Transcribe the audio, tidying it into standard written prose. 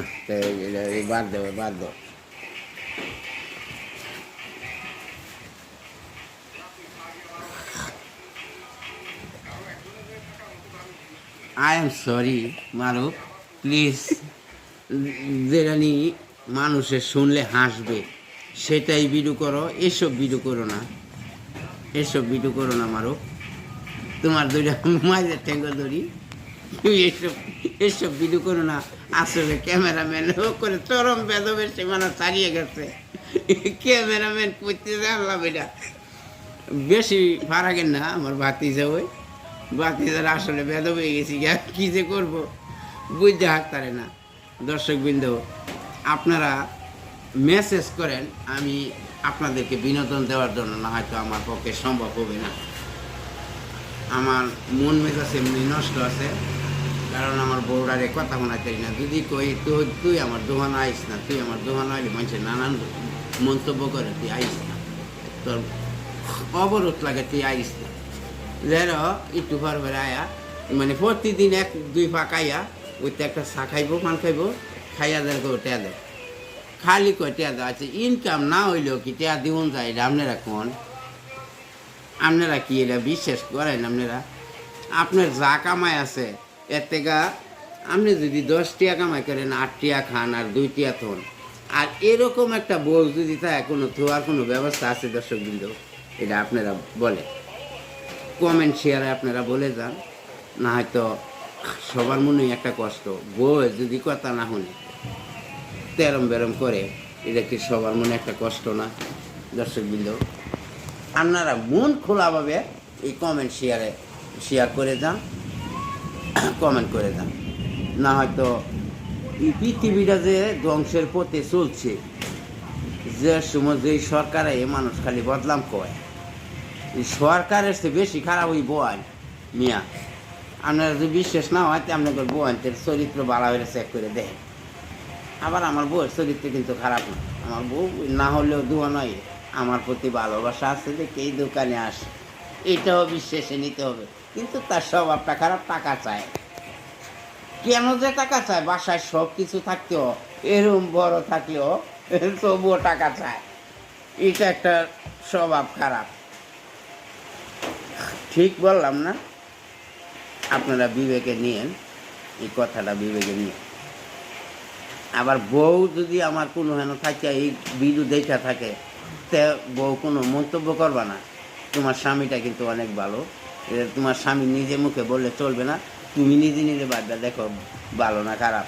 না বাদ দেবো বাদ দেবো। I am sorry Maruf, please. যেটা নিয়ে মানুষের শুনলে হাসবে সেটাই ভিডিও করো, এসব ভিডিও করো না, এসব ভিডিও করো না মারুফ। তোমার দুইটা মাঝে ঠেঙ্গো ধরি, তুমি এসব এসব ভিডিও করো না। আসলে ক্যামেরাম্যান করে চরম বেদবের সীমানা ছাড়িয়ে গেছে। ক্যামেরাম্যান করতে জানলাম এটা বেশি ফারাকের না, আমার ভাতিজা ওই ভাতিজার আসলে বেদ হয়ে গেছি, কী যে করবো বুঝতে হাঁকতারে না। দর্শকবৃন্দ, আপনারা মেসেজ করেন, আমি আপনাদেরকে বিনোদন দেওয়ার জন্য, না হয়তো আমার পক্ষে সম্ভব হবে না। আমার মন মেজাজ এমনি নষ্ট আছে, কারণ আমার বউরারে কথা শোনাতে না। যদি কই তুই আমার দোকানে আইস না, তুই আমার দোকানে আইলে মানুষের নানান মন্তব্য করে, তুই আইস না, তোর অবরোধ লাগে, তুই আইস না। যেন একটু পর আয়া মানে প্রতিদিন এক দুই পা খাইয়া ওইতে একটা চা খাইব, পান খাইব, খাইয়া দেয় টেয়া দেয়, খালি কয় টেয়া দেওয়া আছে। ইনকাম না হইলেও কি টেয়া দিউন যায়, এটা আপনারা কোন? আপনারা কি এটা বিশ্বাস করেন? আপনার যা কামাই আছে এর থেকে আপনি যদি 10 টাকা কামাই করেন, 8 টাকা খান আর 2 টাকা থন, আর এরকম একটা বউ যদি থাকে, কোনো থোয়ার কোনো ব্যবস্থা আছে? দর্শকবৃন্দ, এটা আপনারা বলে কমেন্ট শেয়ারে আপনারা বলে যান, না হয়তো সবার মনেই একটা কষ্ট। বউ যদি কথা না শুনে তেরম বেরম করে, এটা কি সবার মনে একটা কষ্ট না? দর্শকবৃন্দ, আপনারা মন খোলাভাবে এই কমেন্ট শেয়ার করে যান, কমেন্ট করে যান। না হয়তো এই পৃথিবীটা যে ধ্বংসের পথে চলছে, যে সময় যেই সরকারে মানুষ খালি বদলাম কয়, এই সরকারের চেয়ে বেশি খারাপ ওই বোয়ান মিয়া। আপনারা যদি বিশ্বাস না হয়, আপনাদের বোয়ানদের চরিত্র ভালো হয়ে চেক করে দেখেন। আবার আমার বউয়ের চরিত্র কিন্তু খারাপ না, আমার বউ না হলেও দোয়া নয়, আমার প্রতি ভালোবাসা আছে, দেখে এই দোকানে আসে, এইটাও বিশ্বাসে নিতে হবে। কিন্তু তার স্বভাবটা খারাপ, টাকা চায়। কেন যে টাকা চায়? বাসায় সব কিছু থাকতেও, এরম বড় থাকলেও তবুও টাকা চায়, এটা একটা স্বভাব খারাপ। ঠিক বললাম না? আপনারা বিবেকে নিয়েন, এই কথাটা বিবেকে নিয়ে। আবার বউ যদি আমার কোনো হেন থাকে, এই ভিডিও দেখা থাকে, তে বউ কোনো মন্তব্য করবা না, তোমার স্বামীটা কিন্তু অনেক ভালো, এটা তোমার স্বামী নিজে মুখে বললে চলবে না, তুমি নিজে নিজে বাদটা দেখো ভালো না খারাপ।